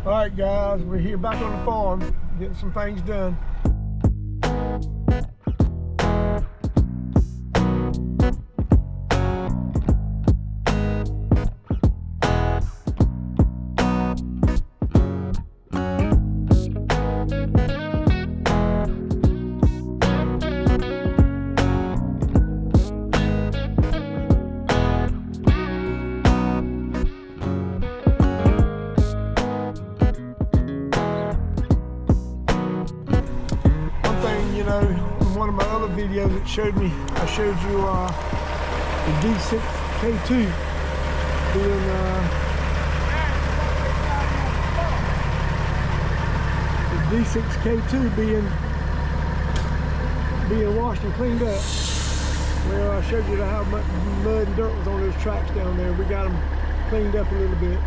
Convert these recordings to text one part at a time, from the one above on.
All right, guys, we're here back on the farm, getting some things done. One of my other videos that showed me, I showed you the D6K2 being being washed and cleaned up. Well, I showed you how much mud and dirt was on those tracks down there. We got them cleaned up a little bit.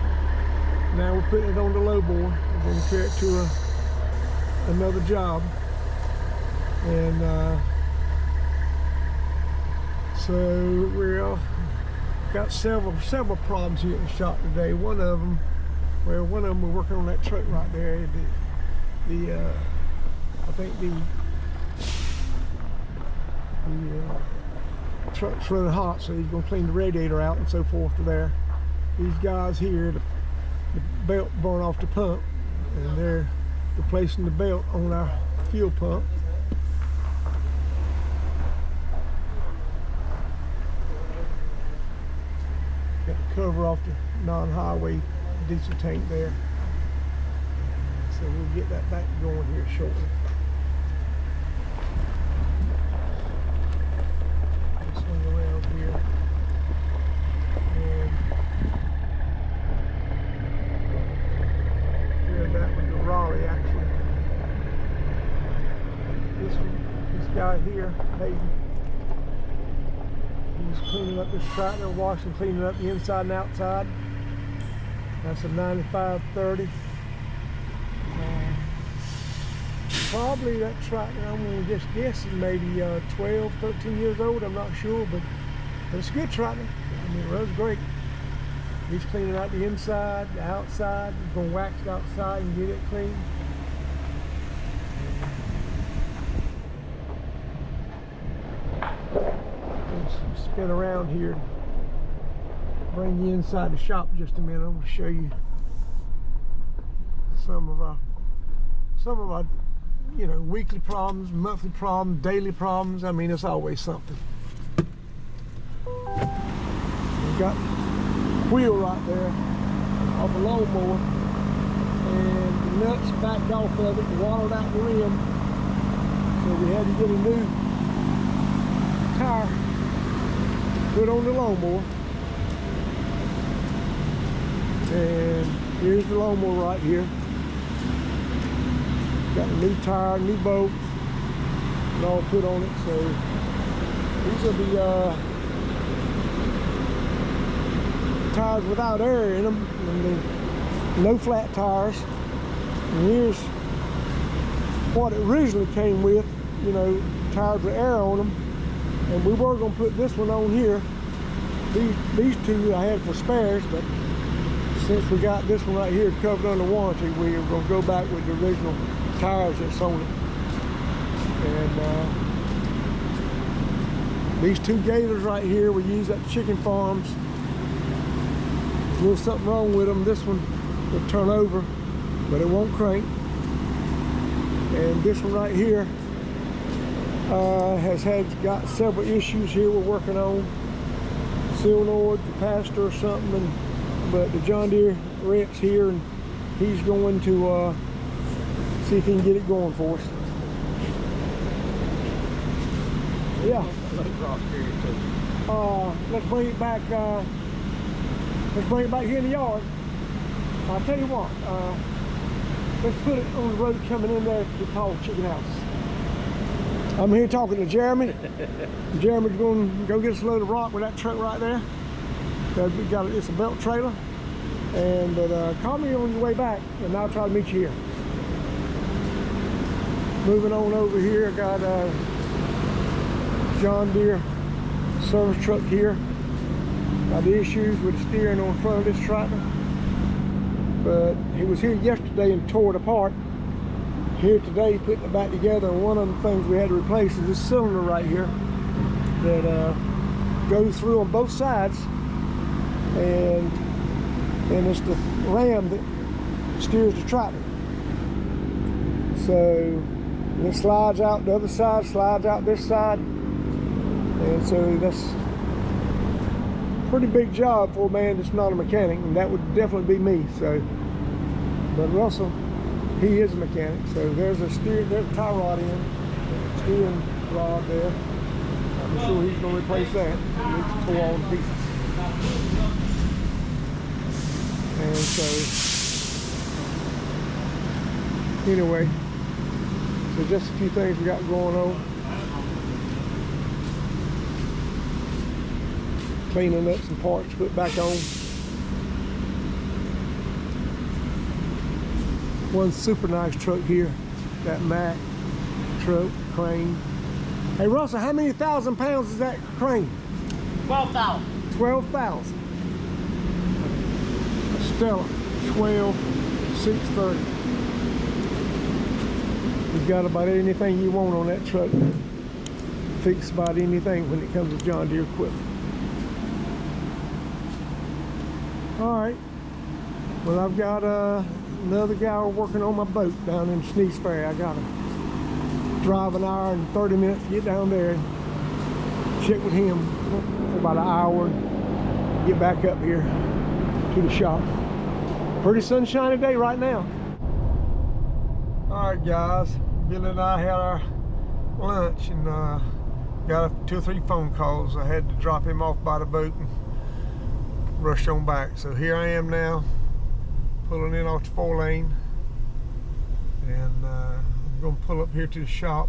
Now we're putting it on the low bore. We're going to carry it to another job. And so we've got several problems here in the shop today. One of them we're working on that truck right there. I think the truck's running hot, so he's going to clean the radiator out and so forth to there. These guys here, the belt burned off the pump, and they're replacing the belt on our fuel pump. Got the cover off the non-highway diesel tank there. So we'll get that back going here shortly. Just swing around here. And here, that was the Raleigh actually. This guy here, Hayden. He's cleaning up this tractor, washing, cleaning up the inside and outside. That's a 9530. Probably that tractor, I'm going to just guess, is maybe 12, 13 years old. I'm not sure, but it's a good tractor. I mean, it runs great. He's cleaning out the inside, the outside. He's going to wax it outside and get it clean. Spin around here, bring you inside the shop just a minute. I'm going to show you some of our weekly problems, monthly problems, daily problems. I mean, it's always something. We've got the wheel right there off a lawnmower, and the nuts backed off of it, wallowed out the rim, so we had to get a new tire put on the lawnmower. And here's the lawnmower right here. Got a new tire, new bolts, and all put on it. So these are the tires without air in them, and no flat tires. And here's what it originally came with, tires with air on them. And we were going to put this one on here. These two I had for spares, but since we got this one right here covered under warranty, we are going to go back with the original tires that's on it. And these two gators right here we use at the chicken farms. If there's something wrong with them, this one will turn over, but it won't crank. And this one right here got several issues here we're working on. Solenoid, capacitor or something, but the John Deere rep's here, and he's going to see if he can get it going for us. Yeah. Let's bring it back. Let's bring it back here in the yard. I'll tell you what. Let's put it on the road coming in there to Paul's Chicken House. I'm here talking to Jeremy. Jeremy's going to go get us a load of rock with that truck right there. It's a belt trailer. And call me on your way back, and I'll try to meet you here. Moving on over here, I got a John Deere service truck here. Got the issues with the steering on the front of this tractor. but he was here yesterday and tore it apart. Here today putting it back together, and one of the things we had to replace is this cylinder right here that goes through on both sides, and it's the ram that steers the tractor. So it slides out the other side, slides out this side, and so that's a pretty big job for a man that's not a mechanic, and that would definitely be me. So, but Russell, he is a mechanic. So there's a tie rod in, steering rod there. I'm sure he's going to replace that. It needs to pull all the pieces. And so, anyway, so just a few things we got going on. Cleaning up some parts to put back on. One super nice truck here, that Mack truck crane. Hey Russell, how many thousand pounds is that crane? 12,000. 12,000. Stella 12630. You got about anything you want on that truck. Fix about anything when it comes to John Deere equipment. All right. Well, I've got another guy working on my boat down in Sneeze Ferry. I got to drive an hour and 30 minutes to get down there and check with him for about an hour and get back up here to the shop. Pretty sunshiny day right now. All right, guys. Bill and I had our lunch and got 2 or 3 phone calls. I had to drop him off by the boat and rush on back. So here I am now, pulling in off the 4-lane, and I'm going to pull up here to the shop,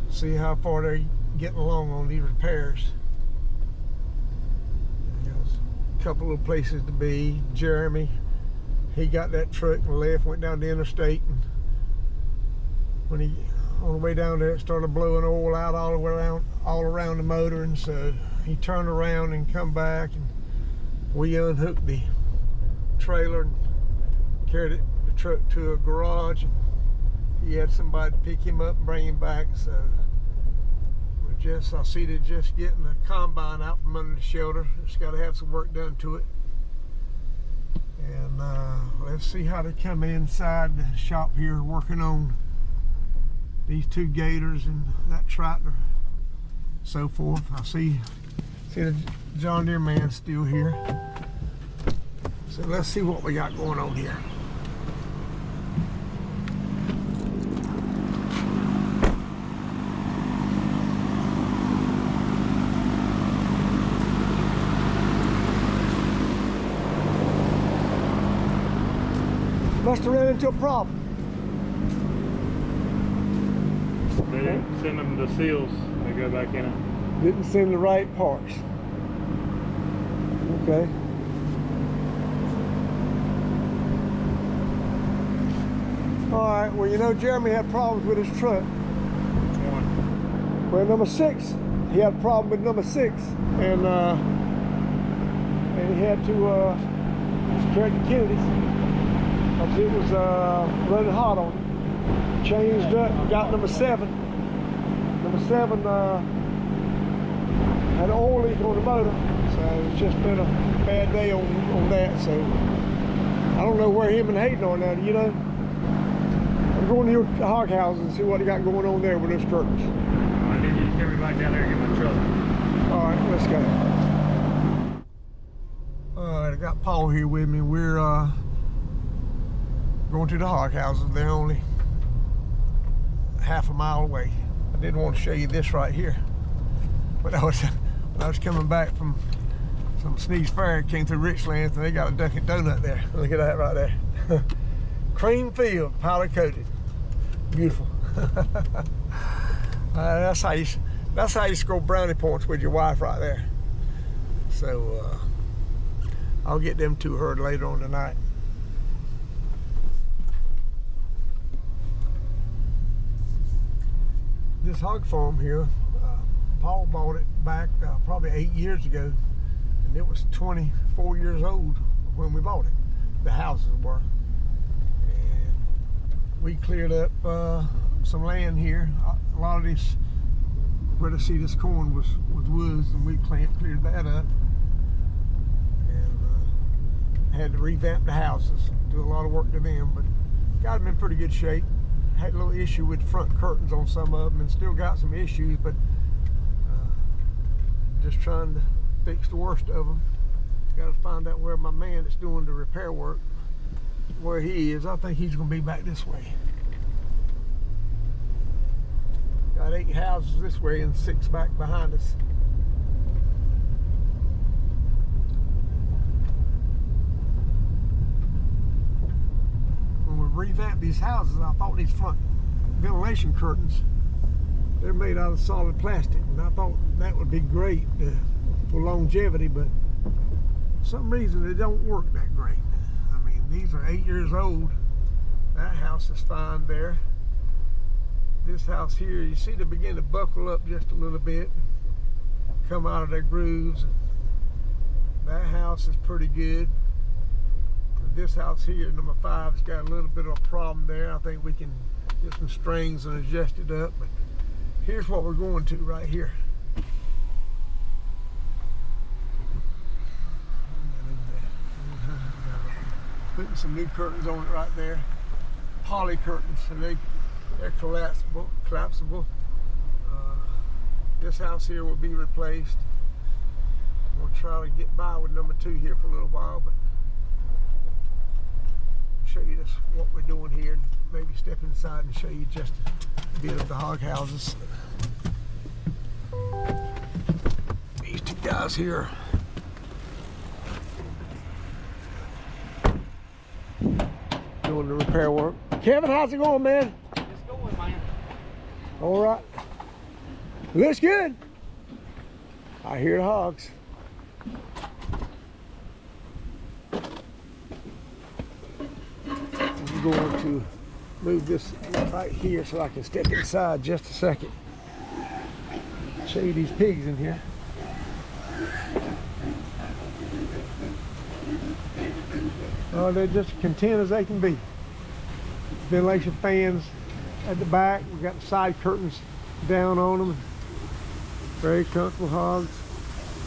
see how far they're getting along on these repairs. There's a couple of places to be. Jeremy, he got that truck and left, went down the interstate, and when he on the way down there, it started blowing oil out all around the motor, and so he turned around and come back, and we unhooked the trailer and carried the truck to a garage, and he had somebody to pick him up and bring him back. So I see they're just getting the combine out from under the shelter. It's got to have some work done to it, and let's see how they come inside the shop here working on these 2 gators and that tractor, so forth. I see the John Deere man still here. So let's see what we got going on here. Must have ran into a problem. They didn't send them the seals. They go back in it. Didn't send the right parts. Okay. All right. Well, you know, Jeremy had problems with his truck. Which one? Well, number 6. He had a problem with number 6, and he had to carry the Kennedys because it was running hot on him. Changed up, got number 7. Number 7 had an oil leak on the motor, so it's just been a bad day on that. So I don't know where him and Hayden are now. Do you know? I'm going to your hog houses and see what they got going on there with those trucks. I need you to carry me back down there and get my truck. All right, let's go. All right, I got Paul here with me. We're going to the hog houses. They're only half a mile away. I did want to show you this right here. When I was coming back from some Sneeze Ferry, came through Richlands, and they got a Dunkin' Donut there. Look at that right there. Cream field, powder coated. Beautiful. That's how you score brownie points with your wife right there. So I'll get them to her later on tonight. This hog farm here, Paul bought it back probably 8 years ago, and and it was 24 years old when we bought it. The houses were, and we cleared up some land here. A lot of this, where to see this corn was woods, and we cleared that up, and had to revamp the houses, do a lot of work to them, but got them in pretty good shape. Had a little issue with front curtains on some of them, and still got some issues, but just trying to fix the worst of them. Got to find out where my man that's doing the repair work, where he is. I think he's going to be back this way. Got 8 houses this way and 6 back behind us. When we revamped these houses, I thought these front ventilation curtains, they're made out of solid plastic, and I thought that would be great for longevity, but for some reason they don't work that great. I mean, these are 8 years old. That house is fine there. This house here, you see they begin to buckle up just a little bit, come out of their grooves. That house is pretty good. And this house here, number 5, has got a little bit of a problem there. I think we can get some strings and adjust it up, but here's what we're going to right here. Putting some new curtains on it right there. Poly curtains, so they're collapsible. This house here will be replaced. We'll try to get by with number 2 here for a little while, but show you this, what we're doing here, and maybe step inside and show you just a bit of the hog houses. These 2 guys here doing the repair work. Kevin, how's it going, man? It's going, man. All right. Looks good. I hear the hogs. I'm going to move this right here so I can step inside just a second. Show you these pigs in here. Oh, they're just as content as they can be. Ventilation fans at the back. We got the side curtains down on them. Very comfortable hogs.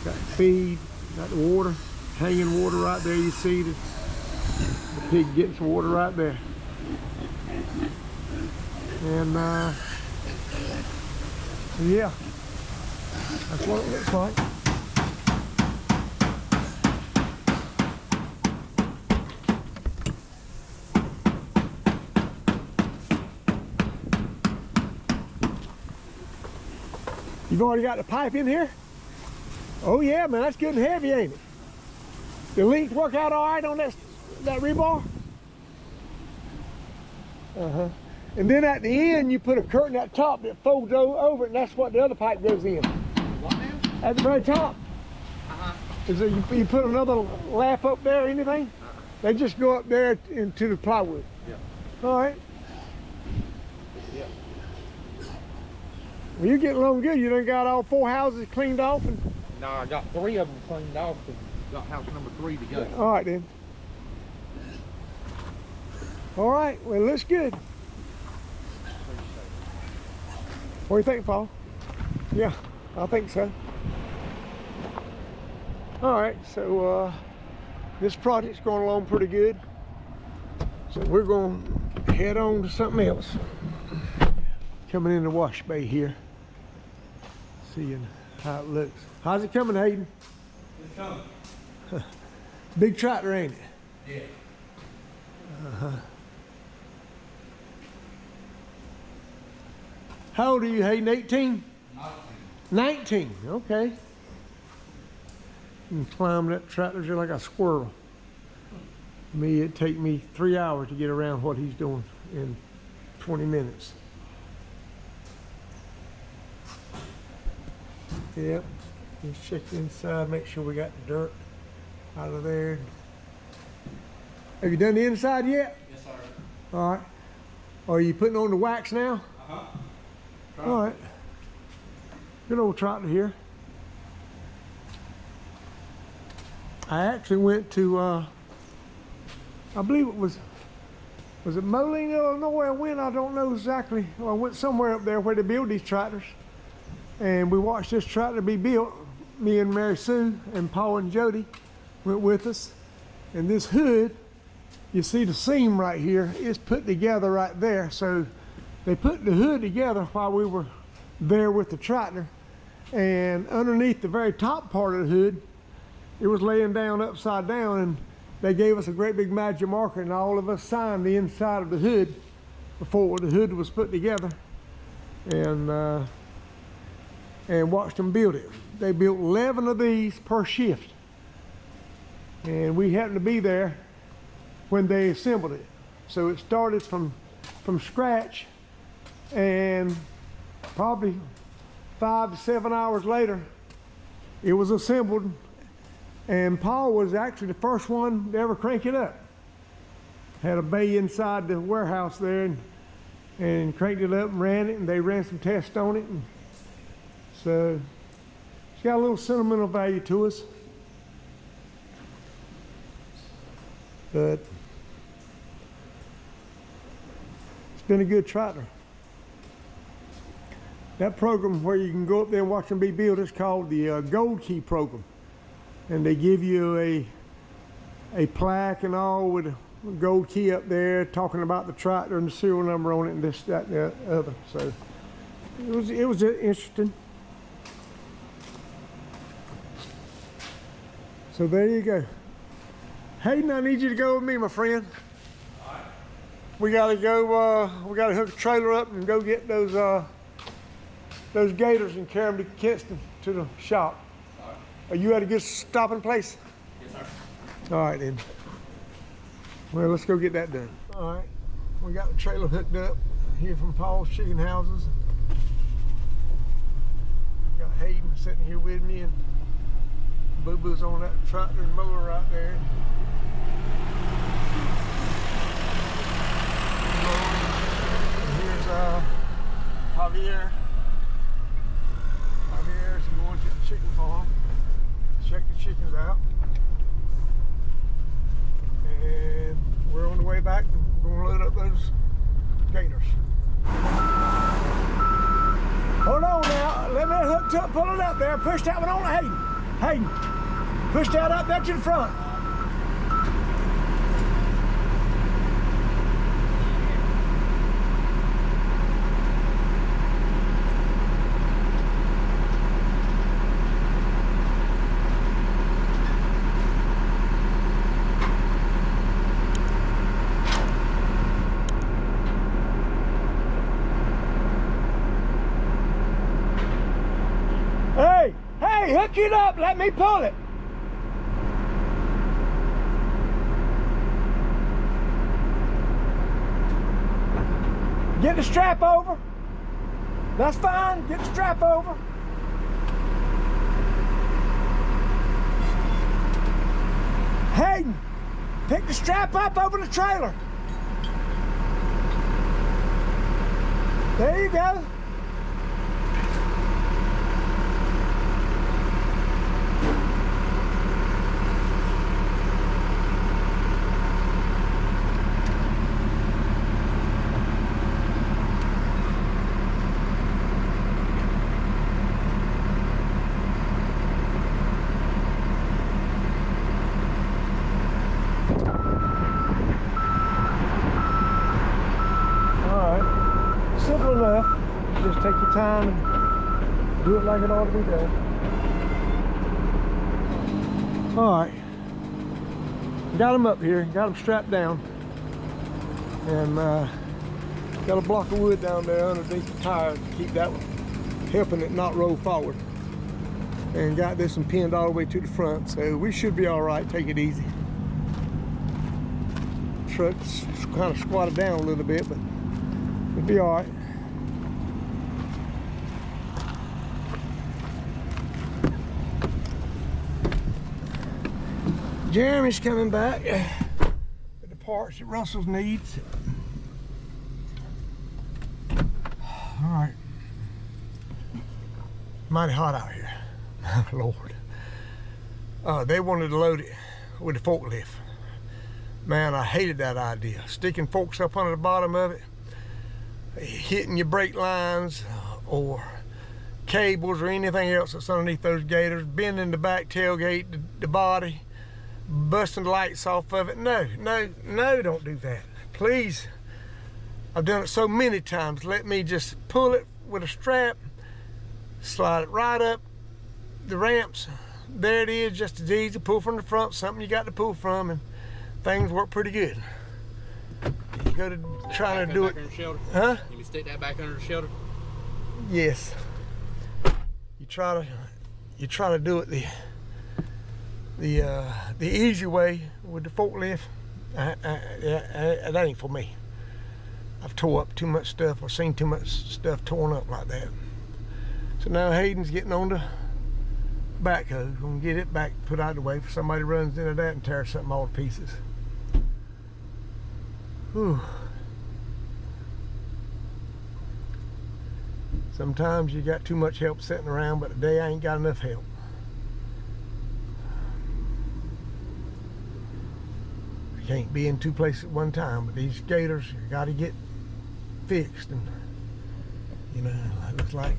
Got the feed, got the water, hanging water right there. You see the pig gets water right there. And yeah, that's what it looks like. You've already got the pipe in here? Oh yeah, man, that's good and heavy, ain't it? The length work out all right on that rebar? Uh-huh. And then at the end, you put a curtain at the top that folds over it, and that's what the other pipe goes in. What now? At the very top. Uh-huh. Is there, you put another lap up there or anything? Uh-huh. They just go up there into the plywood. Yeah. All right. Yeah. Well, you're getting along good. You done got all 4 houses cleaned off? And... No, I got 3 of them cleaned off and got house number 3 to go. All right, then. All right, well, it looks good. What do you think, Paul? Yeah, I think so. All right, so this project's going along pretty good. So we're going to head on to something else. Coming in the wash bay here. Seeing how it looks. How's it coming, Hayden? It's coming. Big tractor, ain't it? Yeah. Uh-huh. How old are you, Hayden? 18? 19, okay. You can climb that tractor just like a squirrel. Me, it'd take me 3 hours to get around what he's doing in 20 minutes. Yep, let's check inside, make sure we got the dirt out of there. Have you done the inside yet? Yes, sir. All right. Are you putting on the wax now? Uh-huh. All right. Good old tractor here. I actually went to, I believe it was it Moline, Illinois I went? I don't know exactly. Well, I went somewhere up there where they build these tractors. And we watched this tractor be built. Me and Mary Sue and Paul and Jody went with us. And this hood, you see the seam right here, is put together right there. So they put the hood together while we were there with the tractor. And underneath the very top part of the hood, it was laying down upside down, and they gave us a great big magic marker, and all of us signed the inside of the hood before the hood was put together, and watched them build it. They built 11 of these per shift, and we happened to be there when they assembled it. So it started from scratch, and probably 5 to 7 hours later, it was assembled. And Paul was actually the first one to ever crank it up. Had a bay inside the warehouse there, and cranked it up and ran it, and they ran some tests on it. And so it's got a little sentimental value to us. But it's been a good tractor. That program where you can go up there and watch them be built is called the Gold Key program. And they give you a plaque and all with a gold key up there talking about the tractor and the serial number on it and this, that, and the other. So it was interesting. So there you go. Hayden, I need you to go with me, my friend. All right. We gotta go, we gotta hook a trailer up and go get those gators and carry them to Kinston to the shop. Are you at a good stopping place? Yes, sir. All right, then. Well, let's go get that done. All right, we got the trailer hooked up here from Paul's Chicken Houses. Got Hayden sitting here with me, and Boo Boo's on that tractor and mower right there. And here's Javier. Javier's going to the chicken farm. Check the chickens out, and we're on the way back, and we're going to load up those gators. Hold on now, let me hook up, pull it up there, push that one on, Hayden, push that up there to the front. Hey, hook it up, let me pull it. Get the strap over. That's fine, get the strap over. Hayden, pick the strap up over the trailer. There you go. Just take your time and do it like it ought to be done. All right, got them up here, got them strapped down, and got a block of wood down there underneath the tire to keep that one, helping it not roll forward. And got this one pinned all the way to the front, so we should be all right. Take it easy. Truck's kind of squatted down a little bit, but it'll be all right. Jeremy's coming back with the parts that Russell needs. All right. Mighty hot out here. Lord. They wanted to load it with the forklift. Man, I hated that idea. Sticking forks up under the bottom of it, hitting your brake lines or cables or anything else that's underneath those gators, bending the back tailgate, the body, busting the lights off of it. No, don't do that. Please. I've done it so many times. Let me just pull it with a strap, slide it right up the ramps. There it is, just as easy. Pull from the front, something you got to pull from, and things work pretty good. You go to trying to do it. Huh? You can stick that back under the shelter? Yes. You try to do it the easy way with the forklift. That ain't for me. I've tore up too much stuff or seen too much stuff torn up like that. So now Hayden's getting on the backhoe. Gonna get it back, put out of the way for somebody runs into that and tears something all to pieces. Whew. Sometimes you got too much help sitting around, but today I ain't got enough help. I can't be in two places at one time, but these gators you got to get fixed, and you know, it looks like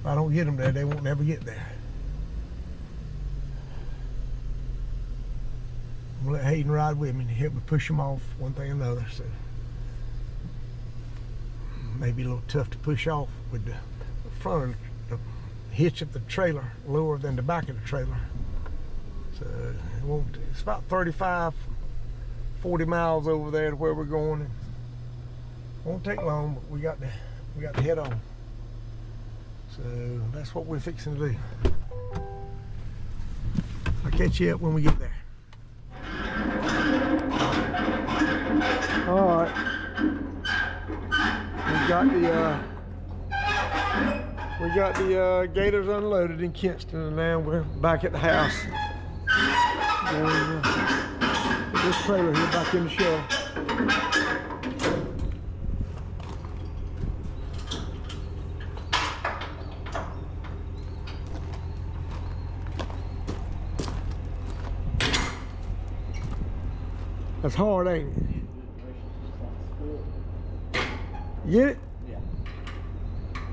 if I don't get them there, they won't never get there. I'm gonna let Hayden ride with me to help me push them off one thing or another. So maybe a little tough to push off with the front of the hitch of the trailer lower than the back of the trailer. So it won't. It's about 35, 40 miles over there to where we're going. And won't take long, but we got to head on. So that's what we're fixing to do. I'll catch you up when we get there. All right. We got the gators unloaded in Kinston, and now we're back at the house. And this trailer here back in the shelter. That's hard, ain't it? You get it? Yeah.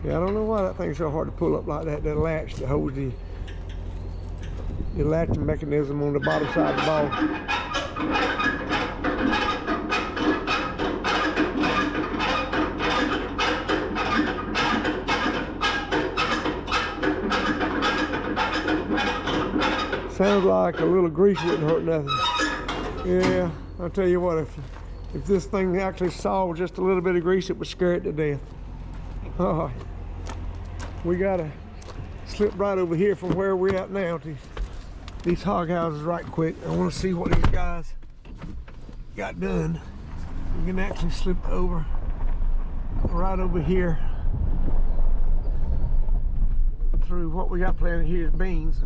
Yeah, I don't know why that thing's so hard to pull up like that. That latch that holds the latching mechanism on the bottom side of the ball. Sounds like a little grease wouldn't hurt nothing. Yeah, I'll tell you what, if this thing actually saw just a little bit of grease, it would scare it to death. Oh, we gotta slip right over here from where we're at now to these hog houses right quick. I want to see what these guys got done. We can actually slip over right over here through what we got planted here is beans.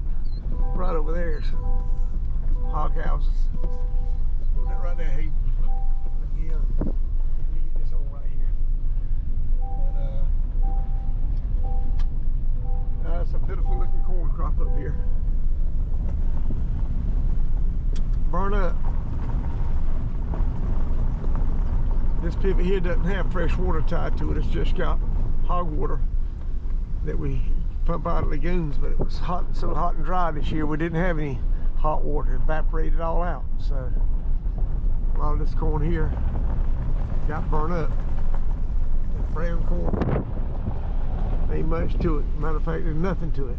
Right over there is hog houses. Put that right there, Hayden. Let me get this on right here. That's a pitiful looking corn crop up here. Burn up. This pivot here doesn't have fresh water tied to it. It's just got hog water that we pump out of lagoons, but it was hot, so hot and dry this year we didn't have any hot water. It evaporated all out, so a lot of this corn here got burned up. That brown corn, ain't much to it. Matter of fact, there's nothing to it.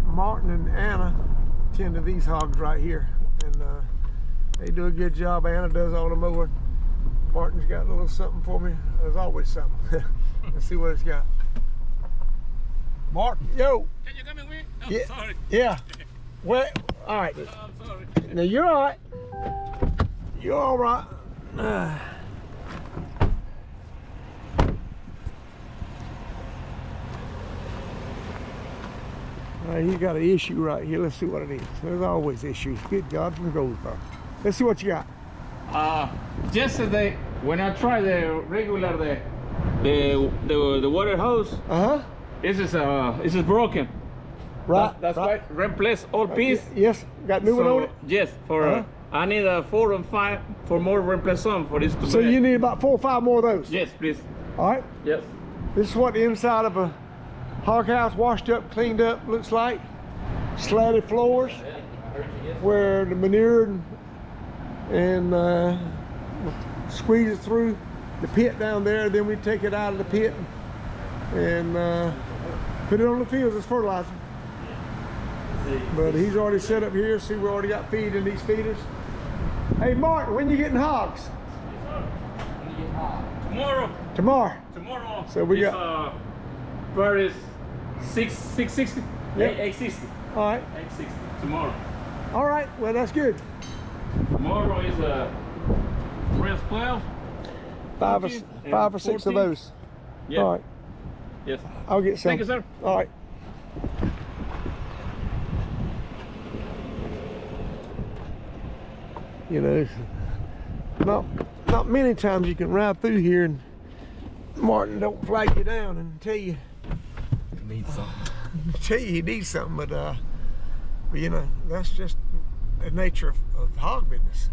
Martin and Anna tend to these hogs right here, and they do a good job. Anna does all the mowing. Martin's got a little something for me. There's always something. Let's see what it's got. Martin, yo. Can you come in with? Oh, Yeah. sorry. Yeah. Well, all right. I'm sorry. Now you're all right. You're all right. You got an issue right here. Let's see what it is. There's always issues. Good God from Goldsboro. Let's see what you got. Yesterday when I tried the regular the water hose, This is broken. Right. That's right. Replace all piece. Yes. Got new one on it. Yes. For I need 4 and 5 for more replace some for this to So break. you need about 4 or 5 more of those. Yes, please. All right. Yes. This is what the inside of a hog house, washed up, cleaned up, looks like. Slatted floors, where the manure and squeeze it through the pit down there. Then we take it out of the pit and put it on the fields as fertilizer. But he's already set up here. See, we already got feed in these feeders. Hey, Martin, when you getting hogs? Tomorrow. Tomorrow. Tomorrow. So we got. Bird is 660. Yep. 860. All right. 860 tomorrow. All right. Well, that's good. Tomorrow is 12. 5 or 6 of 14. those. Yeah. All right. Yes. I'll get some. Thank you, sir. All right. You know, not many times you can ride through here and Martin don't flag you down and tell you Need something. tell you he needs something, but you know, that's just the nature of hog business.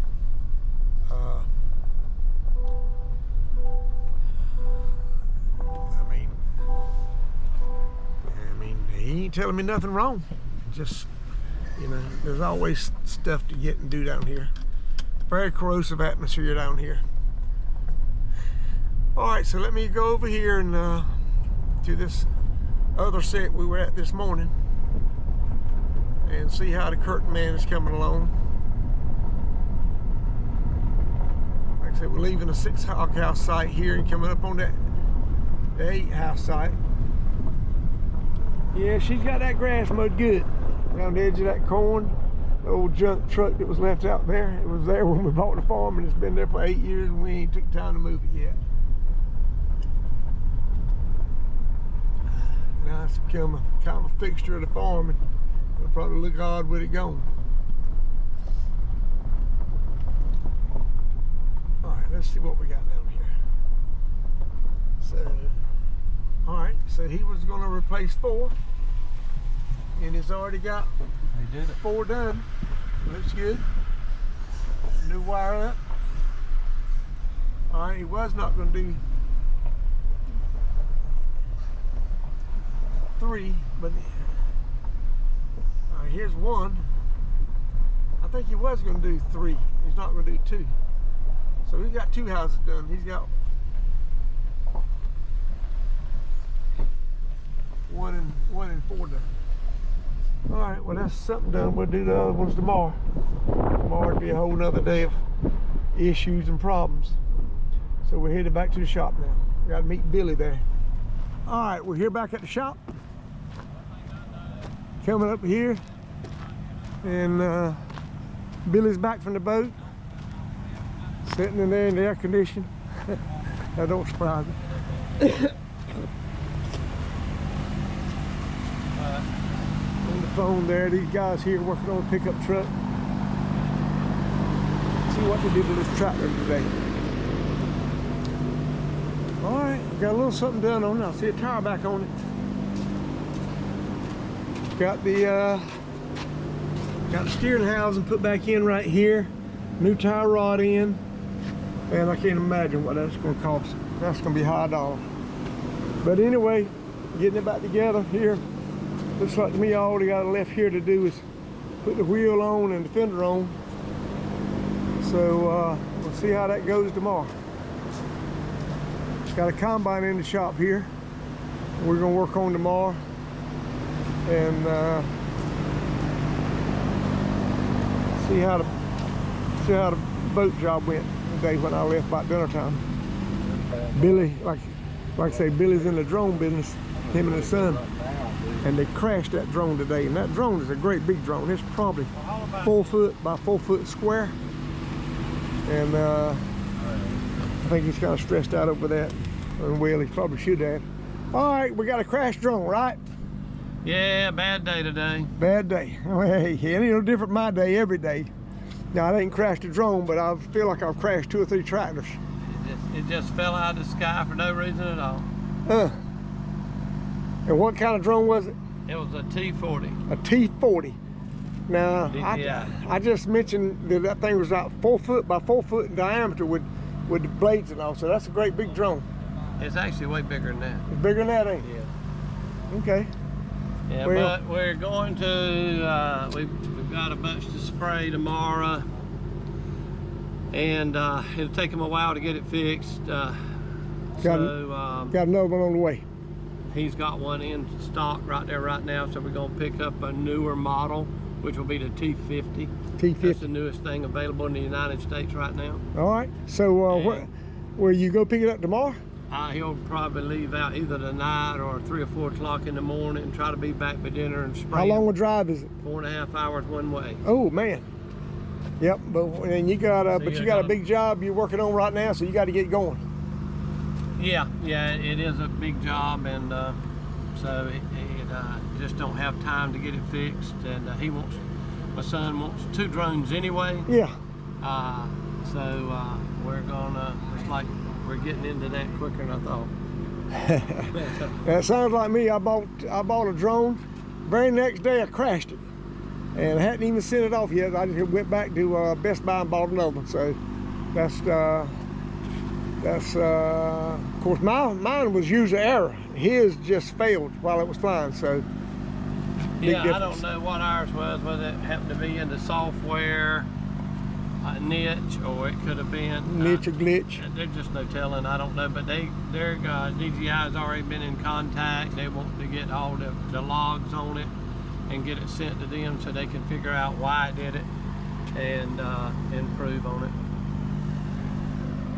I mean, he ain't telling me nothing wrong. Just, you know, there's always stuff to get and do down here. Very corrosive atmosphere down here. All right, so let me go over here and to this other set we were at this morning and see how the curtain man is coming along. Like I said, we're leaving a 6 hog house site here and coming up on the 8 house site. Yeah, she's got that grass mowed good around the edge of that corn. The old junk truck that was left out there. It was there when we bought the farm, and it's been there for 8 years, and we ain't took time to move it yet. Now it's become a kind of a fixture of the farm, and it'll probably look odd with it gone. All right, let's see what we got down here. So, all right, so he was going to replace 4, and he's already got He did it. 4 done. Looks good. New wire up. All right, he was not going to do 3, but all right, here's 1. I think he was going to do 3. He's not going to do 2. So he's got 2 houses done. He's got 1 and 4 done. All right, well, that's something done. We'll do the other ones tomorrow. Tomorrow will be a whole nother day of issues and problems. So we're headed back to the shop now. We got to meet Billy there. All right, we're here back at the shop. Coming up here, and Billy's back from the boat, sitting in there in the air conditioning. That don't surprise me. On the phone there, these guys here working on a pickup truck. See what they did to this tractor today. All right, got a little something done on it. I see a tire back on it. Got the steering housing put back in right here. New tire rod in. And I can't imagine what that's going to cost. That's going to be high dollar. But anyway, getting it back together here. Looks like to me all we got left here to do is put the wheel on and the fender on. So we'll see how that goes tomorrow. Got a combine in the shop here. We're going to work on tomorrow. And see how the boat job went today when I left by dinner time. Billy, like I say, Billy's in the drone business, him and his son, and they crashed that drone today. And that drone is a great big drone. It's probably 4 foot by 4 foot square, and I think he's kind of stressed out over that. And well, he probably should have. All right, we got a crashed drone, right? Yeah, bad day today. Bad day. Well, hey, it ain't no different my day every day. Now, I ain't crashed a drone, but I feel like I've crashed 2 or 3 tractors. It, It, just, it just fell out of the sky for no reason at all. Uh, It just fell out of the sky for no reason at all. Well, It just fell out of the sky for no reason at all. And what kind of drone was it? It was a T40. A T40. Now, Yeah. I just mentioned that thing was about 4 foot by 4 foot in diameter with the blades and all, so that's a great big drone. It's actually way bigger than that. It's bigger than that, ain't it? Yeah. Okay. Yeah, Well- but we're going to, we've got a bunch to spray tomorrow. And it'll take them a while to get it fixed. Got another one on the way. He's got one in stock right there right now, so we're gonna pick up a newer model, which will be the T50. T50. That's the newest thing available in the United States right now. All right. So where you go pick it up tomorrow? He'll probably leave out either tonight or 3 or 4 o'clock in the morning and try to be back by dinner and spray. How long a drive is it? 4.5 hours one way. Oh man. Yep. But and you got So but you you got a gotta- big job you're working on right now, so you got to get going. Yeah, it is a big job, and so it just don't have time to get it fixed. And my son wants 2 drones anyway. Yeah. So we're gonna, it's like we're getting into that quicker than I thought. That sounds like me. I bought a drone. Very next day I crashed it, and I hadn't even sent it off yet. I just went back to Best Buy and bought another one. So that's of course mine was user error. His just failed while it was flying. So big Yeah, I difference. don't know what ours was, whether it happened to be in the software niche, or it could have been Niche or glitch. There's just no telling. I don't know, but their DJI has already been in contact. They want to get all the logs on it and get it sent to them so they can figure out why it did it and improve on it.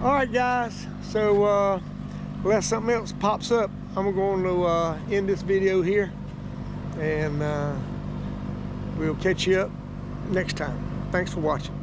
All right, guys. So unless something else pops up, I'm going to end this video here, and we'll catch you up next time. Thanks for watching.